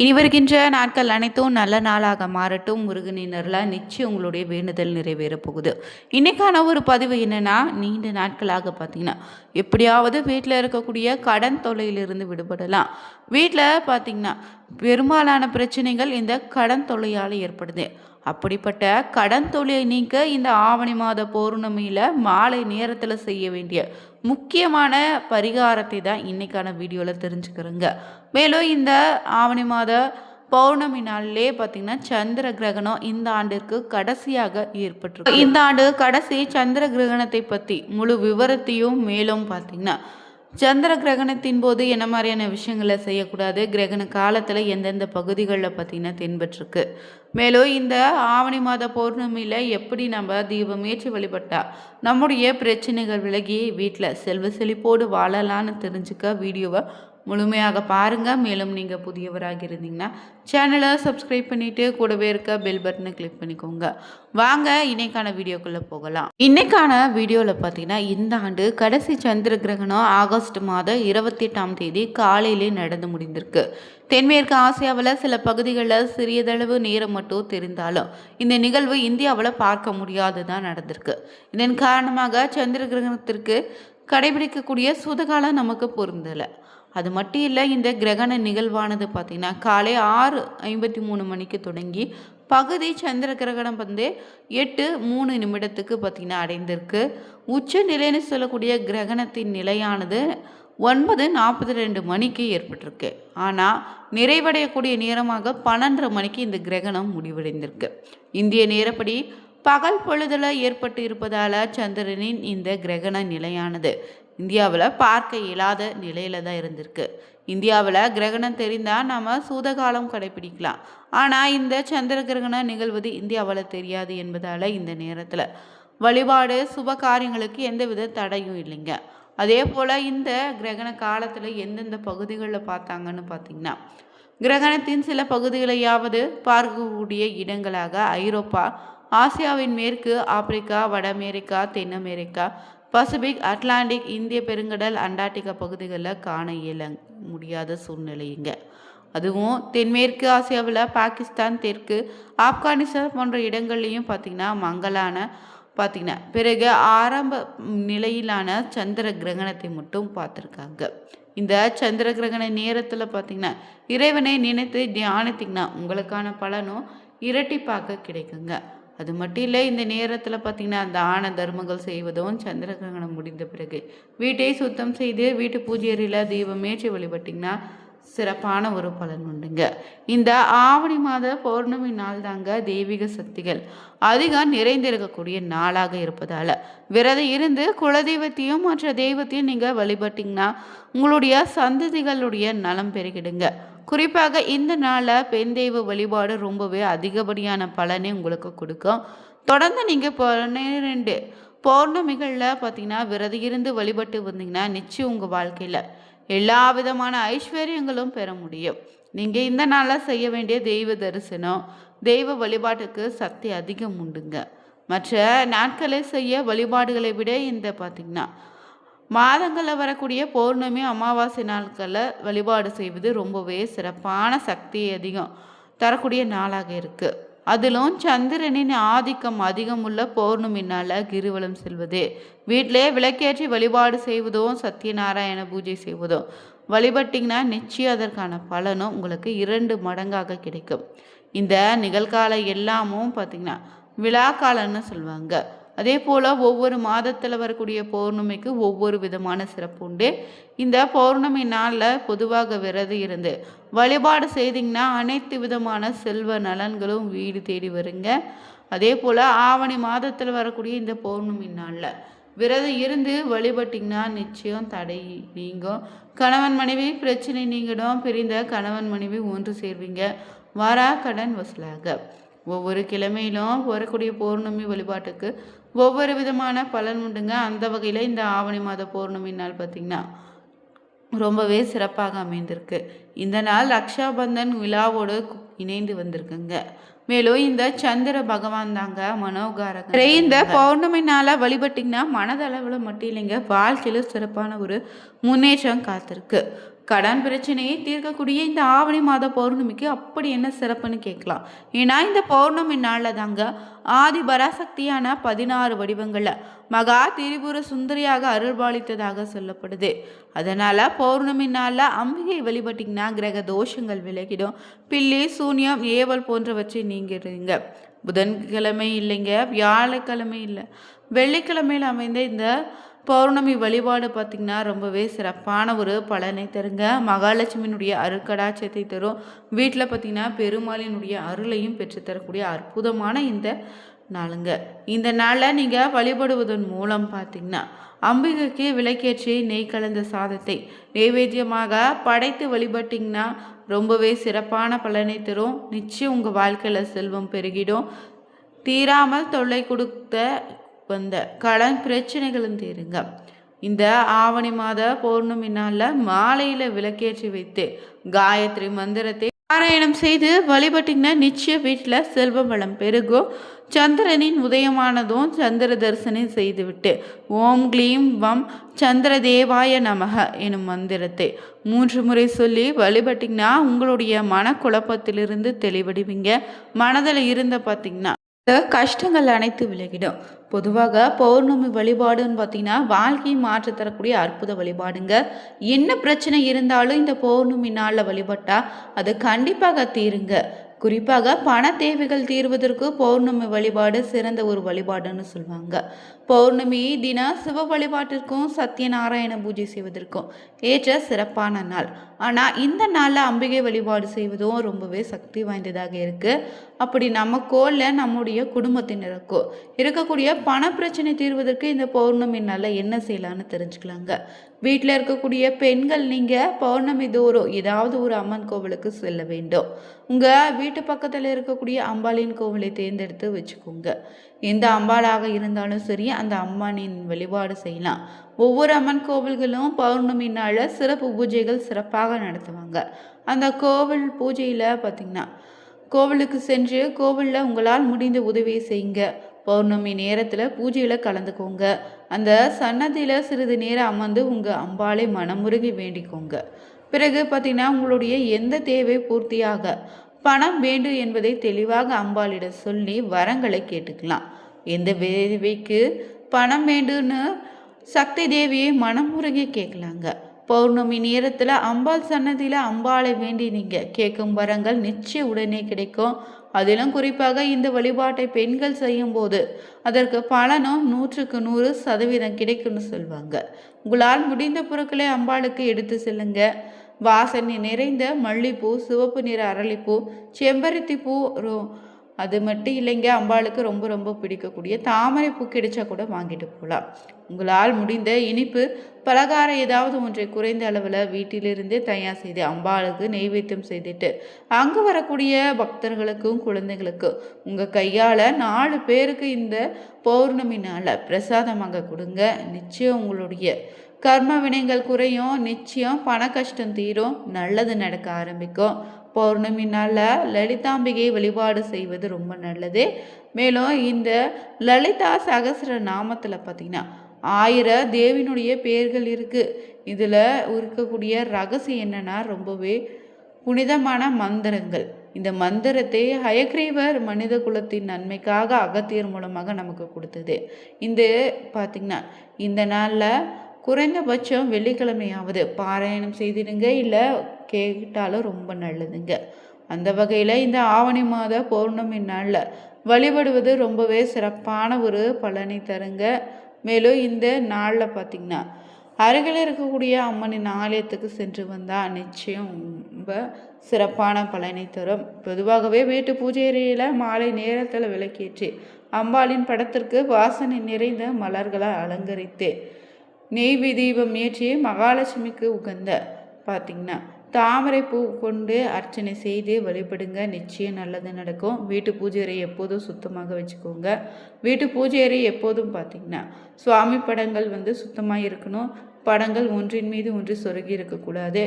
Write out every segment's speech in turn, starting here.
இனி வருகின்ற நாட்கள் அனைத்தும் நல்ல நாளாக மாறட்டும். முருகனின் அருளால் நிச்சயம் உங்களுடைய வேண்டுதல் நிறைவேறப் போகுது. இன்னைக்கான ஒரு பதிவு என்னன்னா, நீண்ட நாட்களாக பார்த்தீங்கன்னா, எப்படியாவது வீட்டில் இருக்கக்கூடிய கடன் தொல்லையிலிருந்து விடுபடலாம். வீட்டில் பார்த்தீங்கன்னா, பெரும்பாலான பிரச்சனைகள் இந்த கடன் தொல்லையால் ஏற்படுது. அப்படிப்பட்ட கடன் தொல்லையை நீக்க இந்த ஆவணி மாத பௌர்ணமியில் மாலை நேரத்தில் செய்ய வேண்டிய முக்கியமான பரிகாரத்தை தான் இன்னைக்கான வீடியோவில் தெரிஞ்சுக்கிறேங்க. மேலும் இந்த ஆவணி மாத பௌர்ணமி நாளிலே பார்த்தீங்கன்னா சந்திர கிரகணம் இந்த ஆண்டிற்கு கடைசியாக ஏற்பட்டிருக்கு. இந்த ஆண்டு கடைசி சந்திர கிரகணத்தை பற்றி முழு விவரத்தையும் மேலும் பார்த்தீங்கன்னா சந்திர கிரகணத்தின் போது என்ன மாதிரியான விஷயங்களை செய்யக்கூடாது, கிரகண காலத்தில் எந்தெந்த பகுதிகளில் பார்த்திங்கன்னா தென்பட்டிருக்கு, மேலும் இந்த ஆவணி மாத பௌர்ணமியில் எப்படி நம்ம தீபம் ஏற்றி வழிபட்டால் நம்முடைய பிரச்சனைகள் விலகி வீட்டில் செல்வ செழிப்போடு வாழலான்னு தெரிஞ்சுக்க வீடியோவை முழுமையாக பாருங்கள். மேலும் நீங்கள் புதியவராக இருந்தீங்கன்னா சேனலை சப்ஸ்கிரைப் பண்ணிவிட்டு கூடவே இருக்க பெல் பட்டனை கிளிக் பண்ணிக்கோங்க. வாங்க இன்னைக்கான வீடியோக்குள்ளே போகலாம். இன்னைக்கான வீடியோவில் பார்த்தீங்கன்னா இந்த ஆண்டு கடைசி சந்திர கிரகணம் ஆகஸ்ட் மாதம் 28ஆம் தேதி காலையிலே நடந்து முடிந்திருக்கு. தென்மேற்கு ஆசியாவில் சில பகுதிகளில் சிறியதளவு நேரம் மட்டும் தெரிந்தாலும் இந்த நிகழ்வு இந்தியாவில் பார்க்க முடியாது தான் நடந்திருக்கு. இதன் காரணமாக சந்திர கிரகணத்திற்கு கடைபிடிக்கக்கூடிய சூதகாலம் நமக்கு பொருந்தலை. அது மட்டும் இல்லை, இந்த கிரகண நிகழ்வானது பார்த்திங்கன்னா காலை 6:53 மணிக்கு தொடங்கி பகுதி சந்திர கிரகணம் 8:03 பார்த்திங்கன்னா அடைந்திருக்கு. உச்ச நிலைன்னு சொல்லக்கூடிய கிரகணத்தின் நிலையானது 9:42 மணிக்கு ஏற்பட்டிருக்கு. ஆனால் நிறைவடையக்கூடிய நேரமாக 12:30 மணிக்கு இந்த கிரகணம் முடிவடைந்திருக்கு. இந்திய நேரப்படி பகல் பொழுதில் ஏற்பட்டு இருப்பதால் சந்திரனின் இந்த கிரகண நிலையானது இந்தியாவில் பார்க்க இயலாத நிலையில தான் இருந்திருக்கு. இந்தியாவில் கிரகணம் தெரிந்தால் நம்ம சூதகாலம் கடைபிடிக்கலாம். ஆனால் இந்த சந்திர கிரகணம் நிகழ்வது இந்தியாவில் தெரியாது என்பதால் இந்த நேரத்தில் வழிபாடு சுப காரியங்களுக்கு எந்தவித தடையும் இல்லைங்க. அதே போல் இந்த கிரகண காலத்தில் எந்தெந்த பகுதிகளில் பார்த்தாங்கன்னு பார்த்தீங்கன்னா, கிரகணத்தின் சில பகுதிகளையாவது பார்க்கக்கூடிய இடங்களாக ஐரோப்பா, ஆசியாவின் மேற்கு, ஆப்பிரிக்கா, வட அமெரிக்கா, தென் அமெரிக்கா, பசிபிக், அட்லாண்டிக், இந்திய பெருங்கடல், அண்டார்டிகா பகுதிகளில் காண முடியாத சூழ்நிலைங்க. அதுவும் தென்மேற்கு ஆசியாவில் பாகிஸ்தான், தெற்கு ஆப்கானிஸ்தான் போன்ற இடங்கள்லையும் பார்த்திங்கன்னா மங்கலான பார்த்திங்கன்னா பிறகு ஆரம்ப நிலையிலான சந்திர கிரகணத்தை மட்டும் பார்த்துருக்காங்க. இந்த சந்திர கிரகண நேரத்தில் பார்த்திங்கன்னா இறைவனை நினைத்து தியானித்திங்கன்னா உங்களுக்கான பலனும் இரட்டிப்பாக கிடைக்குங்க. அது மட்டும் இல்லை, இந்த நேரத்தில் பார்த்திங்கன்னா தான தர்மங்கள் செய்வதும் சந்திர கிரகணம் முடிந்த பிறகு வீட்டை சுத்தம் செய்து வீட்டு பூஜை அறையில் தீபம் ஏற்றி வழிபட்டிங்கன்னா சிறப்பான ஒரு பலன் உண்டுங்க. இந்த ஆவணி மாத பௌர்ணமி நாள் தாங்க தெய்வீக சக்திகள் அதிகம் நிறைந்திருக்கக்கூடிய நாளாக இருப்பதால் விரதம் இருந்து குலதெய்வத்தையும் மற்ற தெய்வத்தையும் நீங்கள் வழிபட்டிங்கன்னா உங்களுடைய சந்ததிகளுடைய நலம் பெருகிடுங்க. குறிப்பாக இந்த நாளில் பெண் தெய்வ வழிபாடு ரொம்பவே அதிகப்படியான பலனை உங்களுக்கு கொடுக்கும். தொடர்ந்து நீங்கள் 12 பௌர்ணமிகளில் பார்த்தீங்கன்னா விரதம் இருந்து வழிபட்டு வந்தீங்கன்னா நிச்சயம் உங்கள் வாழ்க்கையில் எல்லா விதமான ஐஸ்வர்யங்களும் பெற முடியும். நீங்கள் இந்த நாளில் செய்ய வேண்டிய தெய்வ தரிசனம், தெய்வ வழிபாட்டுக்கு சக்தி அதிகம் உண்டுங்க. மற்ற நாட்களை செய்ய வழிபாடுகளை விட இந்த பார்த்திங்கன்னா மாதங்களில் வரக்கூடிய பௌர்ணமி, அமாவாசை நாட்களில் வழிபாடு செய்வது ரொம்பவே சிறப்பான சக்தியை அதிகம் தரக்கூடிய நாளாக இருக்குது. அதிலும் சந்திரனின் ஆதிக்கம் அதிகம் உள்ள பௌர்ணமி நாளில் கிரிவலம் செல்வது, வீட்டிலே விளக்கேற்றி வழிபாடு செய்வதும், சத்யநாராயண பூஜை செய்வதும் வழிபட்டிங்கன்னா நிச்சயம் அதற்கான பலனும் உங்களுக்கு 2 மடங்காக கிடைக்கும். இந்த நிகழ்கால எல்லாமும் பார்த்திங்கன்னா விழா காலம்னு சொல்லுவாங்க. அதே போல் ஒவ்வொரு மாதத்தில் வரக்கூடிய பௌர்ணமிக்கு ஒவ்வொரு விதமான சிறப்பு உண்டு. இந்த பௌர்ணமி நாளில் பொதுவாக விரதம் இருந்து வழிபாடு செய்திங்கன்னா அனைத்து விதமான செல்வ நலன்களும் வீடு தேடி வருங்க. அதே போல் ஆவணி மாதத்தில் வரக்கூடிய இந்த பௌர்ணமி நாளில் விரதம் இருந்து வழிபட்டிங்கன்னா நிச்சயம் தடை நீங்கும். கணவன் மனைவி பிரச்சனை நீங்கிடும். பிரிந்த கணவன் மனைவி ஒன்று சேர்வீங்க. வரா கடன் வசூலாக. ஒவ்வொரு கிழமையிலும் வரக்கூடிய பௌர்ணமி வழிபாட்டுக்கு ஒவ்வொரு விதமான பலன் உண்டுங்க. அந்த வகையில் இந்த ஆவணி மாத பௌர்ணமி நாள் பார்த்திங்கன்னா ரொம்பவே சிறப்பாக அமைந்திருக்கு. இந்த நாள் ரக்ஷாபந்தன் விழாவோடு இணைந்து வந்திருக்குங்க. மேலும் இந்த சந்திர பகவான் தாங்க மனோகாரக. இந்த பௌர்ணமி நாளாக வழிபட்டிங்கன்னா மனதளவில் மட்டும் இல்லைங்க, வாழ்க்கையில் சிறப்பான ஒரு முன்னேற்றம் காத்திருக்கு. கடன் பிரச்சனையை தீர்க்கக்கூடிய இந்த ஆவணி மாத பௌர்ணமிக்கு அப்படி என்ன சிறப்புன்னு கேட்கலாம். ஏன்னா இந்த பௌர்ணமி நாளில் தாங்க ஆதி பராசக்தியான 16 வடிவங்களில் மகா திரிபுர சுந்தரியாக அருள்பாலித்ததாக சொல்லப்படுது. அதனால் பௌர்ணமி நாளில் அம்பிகை வழிபட்டிங்கன்னா கிரக தோஷங்கள் விலகிடும், பில்லி சூன்யம் ஏவல் போன்றவற்றை நீங்கிடுங்க. புதன்கிழமை இல்லைங்க, வியாழக்கிழமை இல்லை, வெள்ளிக்கிழமையில் அமைந்த இந்த பௌர்ணமி வழிபாடு பார்த்திங்கன்னா ரொம்பவே சிறப்பான ஒரு பலனை தருங்க. மகாலட்சுமியினுடைய அருட்கடாட்சத்தை தரும். வீட்டில் பார்த்திங்கன்னா பெருமாளினுடைய அருளையும் பெற்றுத்தரக்கூடிய அற்புதமான இந்த நாளுங்க. இந்த நாளில் நீங்கள் வழிபடுவதன் மூலம் பார்த்திங்கன்னா அம்பிகைக்கு விளக்கேற்றி நெய் கலந்த சாதத்தை நைவேத்தியமாக படைத்து வழிபட்டிங்கன்னா ரொம்பவே சிறப்பான பலனை தரும். நிச்சயம் உங்கள் வாழ்க்கையில் செல்வம் பெருகிடும். தீராமல் தொல்லை கொடுத்த வந்த கடன் பிரச்சனைகளும் தீருங்க. இந்த ஆவணி மாத பௌர்ணமி நாளில் மாலையில் விளக்கேற்றி வைத்து காயத்ரி மந்திரத்தை பாராயணம் செய்து வழிபட்டிங்கன்னா நிச்சயம் வீட்டில் செல்வ வளம் பெருகும். சந்திரனின் உதயமானதும் சந்திர தரிசனம் செய்துவிட்டு ஓம் க்ளீம் வம் சந்திர தேவாய நமக எனும் மந்திரத்தை 3 முறை சொல்லி வழிபட்டிங்கன்னா உங்களுடைய மனக்குழப்பத்திலிருந்து தெளிவடைவீங்க. மனதில் இருந்த பார்த்திங்கன்னா கஷ்டங்கள் அனைத்து விலகிடும். பொதுவாக பௌர்ணமி வழிபாடுன்னு பார்த்தீங்கன்னா வாழ்க்கையை மாற்றி தரக்கூடிய அற்புத வழிபாடுங்க. என்ன பிரச்சனை இருந்தாலும் இந்த பௌர்ணமி நாளில் வழிபட்டால் அது கண்டிப்பாக தீருங்க. குறிப்பாக பண தேவைகள் தீர்வதற்கு பௌர்ணமி வழிபாடு சிறந்த ஒரு வழிபாடுன்னு சொல்லுவாங்க. பௌர்ணமி தினம் சிவ வழிபாட்டிற்கும் சத்யநாராயண பூஜை செய்வதற்கும் ஏற்ற சிறப்பான நாள். ஆனால் இந்த நாளில் அம்பிகை வழிபாடு செய்வதும் ரொம்பவே சக்தி வாய்ந்ததாக இருக்குது. அப்படி நமக்கோல்ல நம்முடைய குடும்பத்தினருக்கோ இருக்கக்கூடிய பண பிரச்சனை தீர்வதற்கு இந்த பௌர்ணமி நாளில் என்ன செய்யலான்னு தெரிஞ்சுக்கலாங்க. வீட்டில் இருக்கக்கூடிய பெண்கள் நீங்கள் பௌர்ணமி தோறும் ஏதாவது ஒரு அம்மன் கோவிலுக்கு செல்ல வேண்டும். உங்கள் வீட்டு பக்கத்தில் இருக்கக்கூடிய அம்பாளின் கோவிலை தேர்ந்தெடுத்து வச்சுக்கோங்க. எந்த அம்பாளாக இருந்தாலும் சரி அந்த அம்மனின் வழிபாடு செய்யலாம். ஒவ்வொரு அம்மன் கோவில்களும் பௌர்ணமி நாளில் சிறப்பு பூஜைகள் சிறப்பாக நடத்துவாங்க. அந்த கோவில் பூஜையில் பார்த்திங்கன்னா கோவிலுக்கு சென்று கோவிலில் உங்களால் முடிந்த உதவியை செய்யுங்க. பௌர்ணமி நேரத்தில் பூஜையில் கலந்துக்கோங்க. அந்த சன்னதியில் சிறிது நேரம் அமர்ந்து உங்கள் அம்பாளை மனமுருகி வேண்டிக்கோங்க. பிறகு பார்த்திங்கன்னா உங்களுடைய எந்த தேவை பூர்த்தியாக பணம் வேண்டும் என்பதை தெளிவாக அம்பாளிடம் சொல்லி வரங்களை கேட்டுக்கலாம். எந்த தேவைக்கு பணம் வேண்டும்னு சக்தி தேவியை மனமுருகி கேட்கலாங்க. பௌர்ணமி நேரத்தில் அம்பாள் சன்னதியில் அம்பாளை வேண்டி நீங்கள் கேட்கும் வரங்கள் நிச்சயம் உடனே கிடைக்கும். அதிலும் குறிப்பாக இந்த வழிபாட்டை பெண்கள் செய்யும்போது அதற்கு பலனும் 100% கிடைக்கும்னு சொல்லுவாங்க. உங்களால் முடிந்த பொருட்களை அம்பாளுக்கு எடுத்து செல்லுங்க. வாசனை நிறைந்த மல்லிப்பூ, சிவப்பு நிற அரளிப்பூ, செம்பருத்தி பூ, அது மட்டும் இல்லைங்க, அம்பாளுக்கு ரொம்ப ரொம்ப பிடிக்கக்கூடிய தாமரை பூ கிடைச்சா கூட வாங்கிட்டு போகலாம். உங்களால் முடிந்த இனிப்பு பலகாரம் ஏதாவது ஒன்றை குறைந்த அளவில் வீட்டிலிருந்தே தயார் செய்து அம்பாளுக்கு நெய்வேத்தியம் செய்துட்டு அங்கே வரக்கூடிய பக்தர்களுக்கும் குழந்தைகளுக்கும் உங்கள் கையால் 4 பேருக்கு இந்த பௌர்ணமி நாளில் பிரசாதமாக கொடுங்க. நிச்சயம் உங்களுடைய கர்ம வினைகள் குறையும். நிச்சயம் பண கஷ்டம் தீரும். நல்லது நடக்க ஆரம்பிக்கும். பௌர்ணமி நாளில் லலிதாம்பிகை வழிபாடு செய்வது ரொம்ப நல்லது. மேலும் இந்த லலிதா சகஸ்ர நாமத்தில் பார்த்திங்கன்னா 1000 தேவியினுடைய பெயர்கள் இருக்குது. இதில் இருக்கக்கூடிய ரகசியம் என்னென்னா ரொம்பவே புனிதமான மந்திரங்கள். இந்த மந்திரத்தை ஹயக்ரீவர் மனித குலத்தின் நன்மைக்காக அகத்தியர் மூலமாக நமக்கு கொடுத்தது. இந்த பார்த்திங்கன்னா இந்த நாளில் குறைந்தபட்சம் வெள்ளிக்கிழமையாவது பாராயணம் செய்திடுங்க. இல்லை கேட்டாலும் ரொம்ப நல்லதுங்க. அந்த வகையில் இந்த ஆவணி மாத பௌர்ணமி நாளில் வழிபடுவது ரொம்பவே சிறப்பான ஒரு பலனை தருங்க. மேலும் இந்த நாளில் பார்த்திங்கன்னா அருகில் இருக்கக்கூடிய அம்மனின் ஆலயத்துக்கு சென்று வந்தால் நிச்சயம் ரொம்ப சிறப்பான பலனை தரும். பொதுவாகவே வீட்டு பூஜை அறையில் மாலை நேரத்தில் விளக்கேற்றி அம்பாளின் படத்திற்கு வாசனை நிறைந்த மலர்களை அலங்கரித்து நெய்வி தீபம் ஏற்றி மகாலட்சுமிக்கு உகந்த பார்த்திங்கன்னா தாமரை பூ கொண்டு அர்ச்சனை செய்து வழிபடுங்க. நிச்சயம் நல்லது நடக்கும். வீட்டு பூஜை அறை எப்போதும் சுத்தமாக வச்சுக்கோங்க. வீட்டு பூஜை அறை எப்போதும் பார்த்திங்கன்னா சுவாமி படங்கள் சுத்தமாக இருக்கணும். படங்கள் ஒன்றின் மீது ஒன்று சொருகி இருக்கக்கூடாது.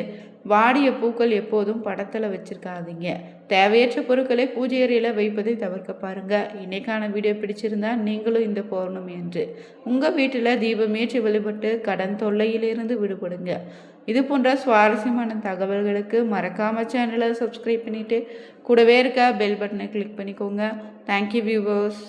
வாடிய பூக்கள் எப்போதும் படத்தில் வச்சுருக்காதீங்க. தேவையற்ற பொருட்களை பூஜை அறையில் வைப்பதை தவிர்க்க பாருங்கள். இன்றைக்கான வீடியோ பிடிச்சிருந்தா நீங்களும் இந்த பௌர்ணமி என்று உங்கள் வீட்டில் தீபமேற்றி வழிபட்டு கடன் தொல்லையிலிருந்து விடுபடுங்க. இது போன்ற சுவாரஸ்யமான தகவல்களுக்கு மறக்காமல் சேனலை சப்ஸ்கிரைப் பண்ணிவிட்டு கூடவே இருக்க பெல் பட்டனை கிளிக் பண்ணிக்கோங்க. Thank you viewers.